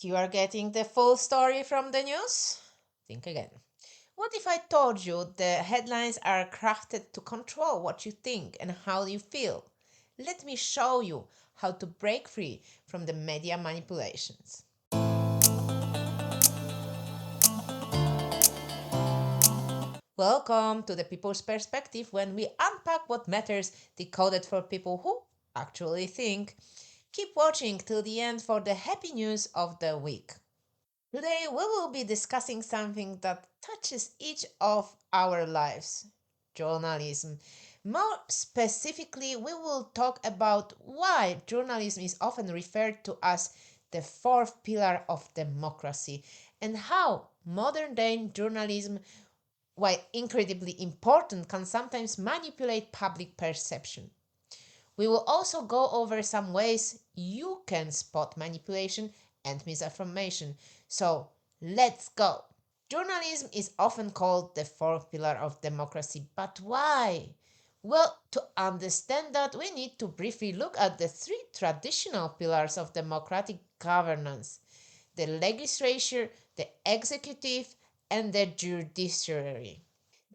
You are getting the full story from the news? Think again. What if I told you the headlines are crafted to control what you think and how you feel? Let me show you how to break free from the media manipulations. Welcome to the People's Perspective, when we unpack what matters, decoded for people who actually think. Keep watching till the end for the happy news of the week. Today, we will be discussing something that touches each of our lives: journalism. More specifically, we will talk about why journalism is often referred to as the fourth pillar of democracy, and how modern day journalism, while incredibly important, can sometimes manipulate public perception. We will also go over some ways you can spot manipulation and misinformation. So let's go. Journalism is often called the fourth pillar of democracy, but why? Well, to understand that, we need to briefly look at the three traditional pillars of democratic governance: the legislature, the executive, and the judiciary.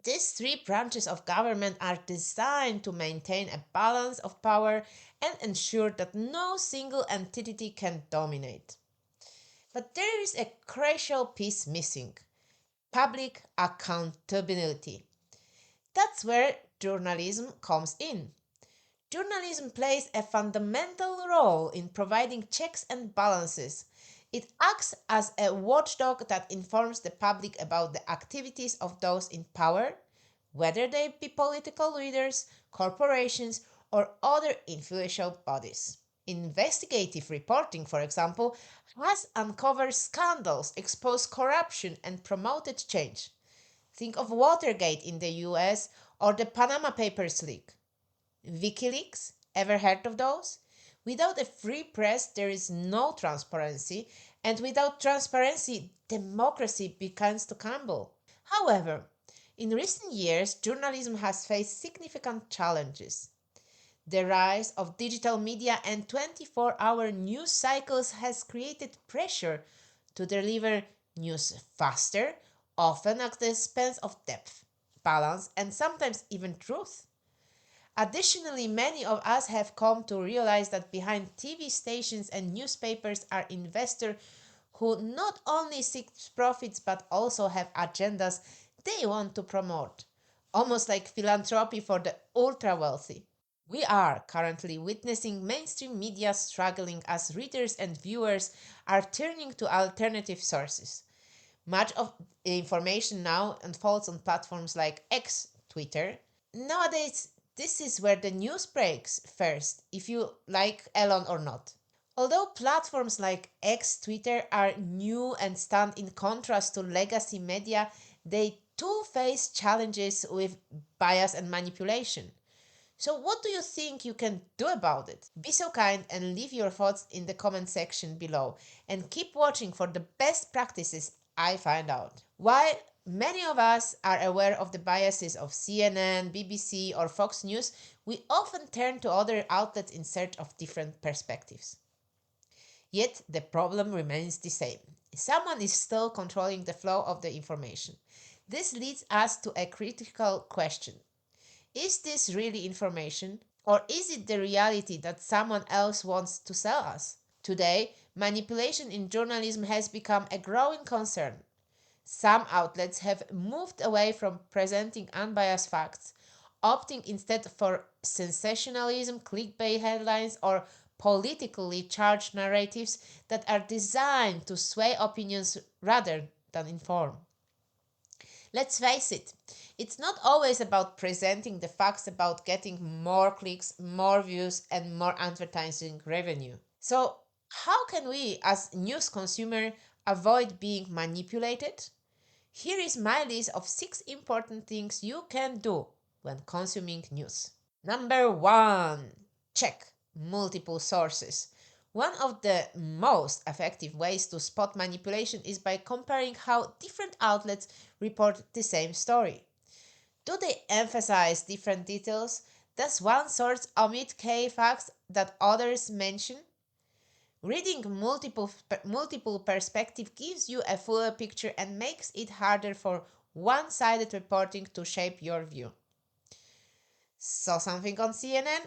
These three branches of government are designed to maintain a balance of power and ensure that no single entity can dominate. But there is a crucial piece missing: public accountability. That's where journalism comes in. Journalism plays a fundamental role in providing checks and balances. It acts as a watchdog that informs the public about the activities of those in power, whether they be political leaders, corporations, or other influential bodies. Investigative reporting, for example, has uncovered scandals, exposed corruption, and promoted change. Think of Watergate in the US or the Panama Papers leak. WikiLeaks, ever heard of those? Without a free press, there is no transparency, and without transparency, democracy begins to crumble. However, in recent years, journalism has faced significant challenges. The rise of digital media and 24-hour news cycles has created pressure to deliver news faster, often at the expense of depth, balance, and sometimes even truth. Additionally, many of us have come to realize that behind TV stations and newspapers are investors who not only seek profits but also have agendas they want to promote, almost like philanthropy for the ultra wealthy. We are currently witnessing mainstream media struggling as readers and viewers are turning to alternative sources. Much of the information now unfolds on platforms like X, Twitter. Nowadays, this is where the news breaks first, if you like Elon or not. Although platforms like X, Twitter are new and stand in contrast to legacy media, they too face challenges with bias and manipulation. So, what do you think you can do about it? Be so kind and leave your thoughts in the comment section below, and keep watching for the best practices I find out. While many of us are aware of the biases of CNN, BBC, or Fox News, we often turn to other outlets in search of different perspectives. Yet the problem remains the same: someone is still controlling the flow of the information. This leads us to a critical question: is this really information, or is it the reality that someone else wants to sell us? Today, manipulation in journalism has become a growing concern. Some outlets have moved away from presenting unbiased facts, opting instead for sensationalism, clickbait headlines, or politically charged narratives that are designed to sway opinions rather than inform. Let's face it, it's not always about presenting the facts, about getting more clicks, more views, and more advertising revenue. So, how can we, as news consumer, avoid being manipulated? Here is my list of 6 important things you can do when consuming news. Number 1, check multiple sources. One of the most effective ways to spot manipulation is by comparing how different outlets report the same story. Do they emphasize different details? Does one source omit key facts that others mention? Reading multiple perspective gives you a fuller picture and makes it harder for one-sided reporting to shape your view. Saw something on CNN?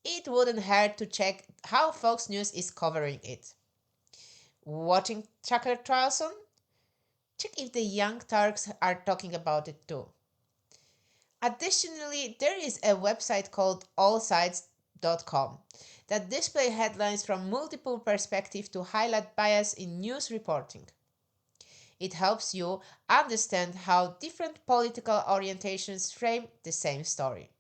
It wouldn't hurt to check how Fox News is covering it. Watching Tucker Carlson? Check if the Young Turks are talking about it too. Additionally, there is a website called allsides.com that display headlines from multiple perspectives to highlight bias in news reporting. It helps you understand how different political orientations frame the same story.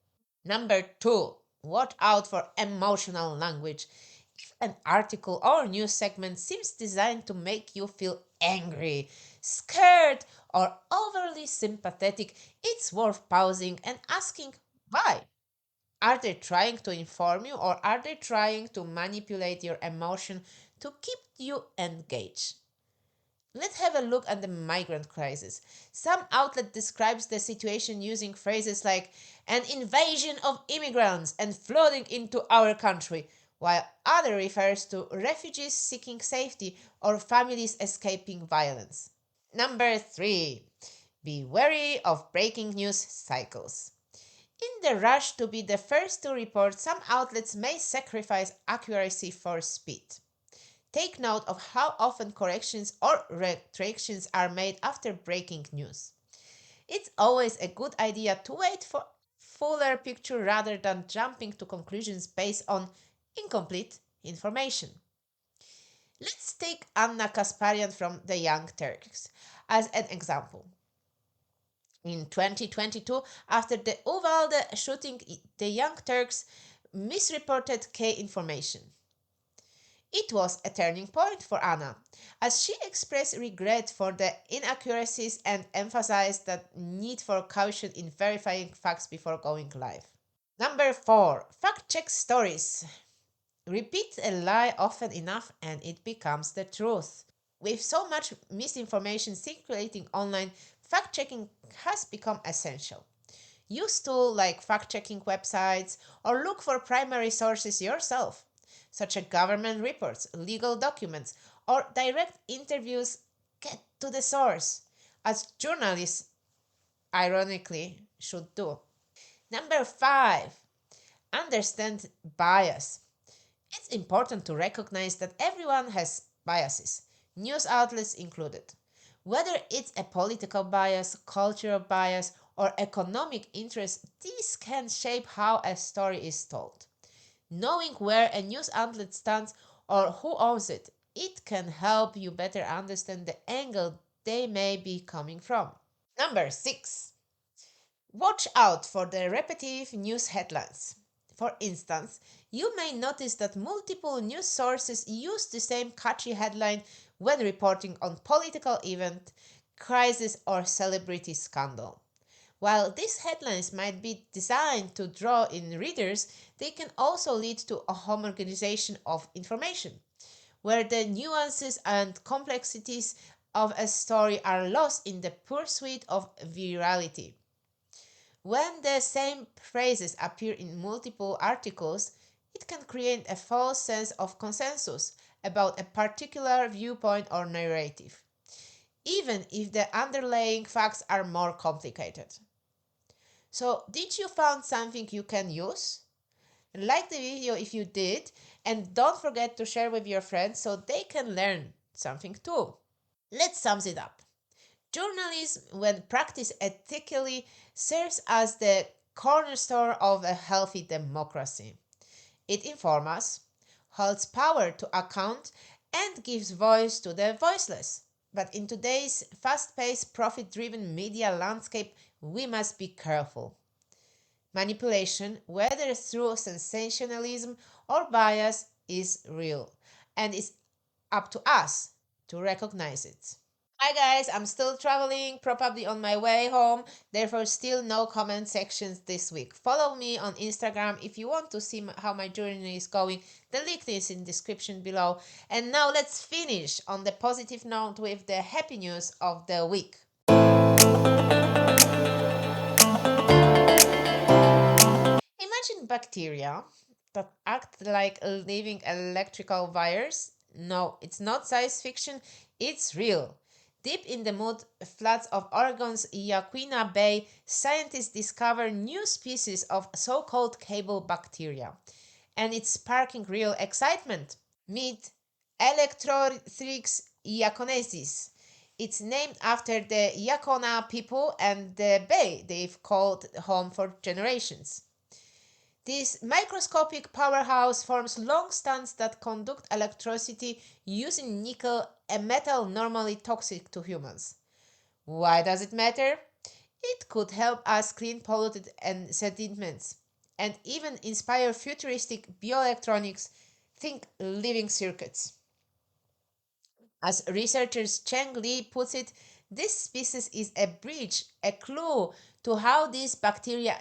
Number two, watch out for emotional language. If an article or news segment seems designed to make you feel angry, scared, or overly sympathetic, it's worth pausing and asking why. Are they trying to inform you or are they trying to manipulate your emotion to keep you engaged? Let's have a look at the migrant crisis. Some outlet describes the situation using phrases like an invasion of immigrants and flooding into our country, while other refers to refugees seeking safety or families escaping violence. Number 3. Be wary of breaking news cycles. In the rush to be the first to report, some outlets may sacrifice accuracy for speed. Take note of how often corrections or retractions are made after breaking news. It's always a good idea to wait for fuller picture rather than jumping to conclusions based on incomplete information. Let's take Anna Kasparian from the Young Turks as an example. In 2022, after the Uvalde shooting, the Young Turks misreported key information. It was a turning point for Anna, as she expressed regret for the inaccuracies and emphasized the need for caution in verifying facts before going live. Number 4. Fact check stories. Repeat a lie often enough and it becomes the truth. With so much misinformation circulating online, fact checking has become essential. Use tools like fact checking websites or look for primary sources yourself, such as government reports, legal documents, or direct interviews. Get to the source, as journalists, ironically, should do. Number 5. Understand bias. It's important to recognize that everyone has biases, news outlets included. Whether it's a political bias, cultural bias, or economic interest, these can shape how a story is told. Knowing where a news outlet stands or who owns it, it can help you better understand the angle they may be coming from. Number 6. Watch out for the repetitive news headlines. For instance, you may notice that multiple news sources use the same catchy headline when reporting on political event, crisis, or celebrity scandal. While these headlines might be designed to draw in readers, they can also lead to a homogenization of information, where the nuances and complexities of a story are lost in the pursuit of virality. When the same phrases appear in multiple articles, it can create a false sense of consensus about a particular viewpoint or narrative, even if the underlying facts are more complicated. So, did you find something you can use? Like the video if you did, and don't forget to share with your friends so they can learn something too. Let's sum it up. Journalism, when practiced ethically, serves as the cornerstone of a healthy democracy. It informs us, holds power to account, and gives voice to the voiceless. But in today's fast paced, profit driven media landscape, we must be careful. Manipulation, whether through sensationalism or bias, is real, and it's up to us to recognize it. Hi guys, I'm still traveling, probably on my way home, therefore still no comment sections this week. Follow me on Instagram if you want to see how my journey is going. The link is in description below. And now let's finish on the positive note with the happy news of the week. Imagine bacteria that act like living electrical wires? No, it's not science fiction, it's real. Deep in the mud flats of Oregon's Yaquina Bay, scientists discover new species of so called cable bacteria. And it's sparking real excitement. Meet Electrothrix iaconensis. It's named after the Yacona people and the bay they've called home for generations. This microscopic powerhouse forms long strands that conduct electricity using nickel, a metal normally toxic to humans. Why does it matter? It could help us clean polluted and sediments and even inspire futuristic bioelectronics, think living circuits. As researchers Cheng Li puts it, this species is a bridge, a clue to how these bacteria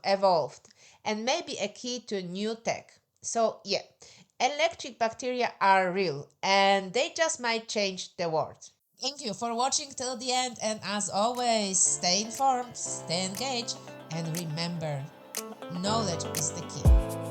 evolved, and maybe a key to new tech. So, yeah, electric bacteria are real, and they just might change the world. Thank you for watching till the end, and as always, stay informed, stay engaged, and remember, knowledge is the key.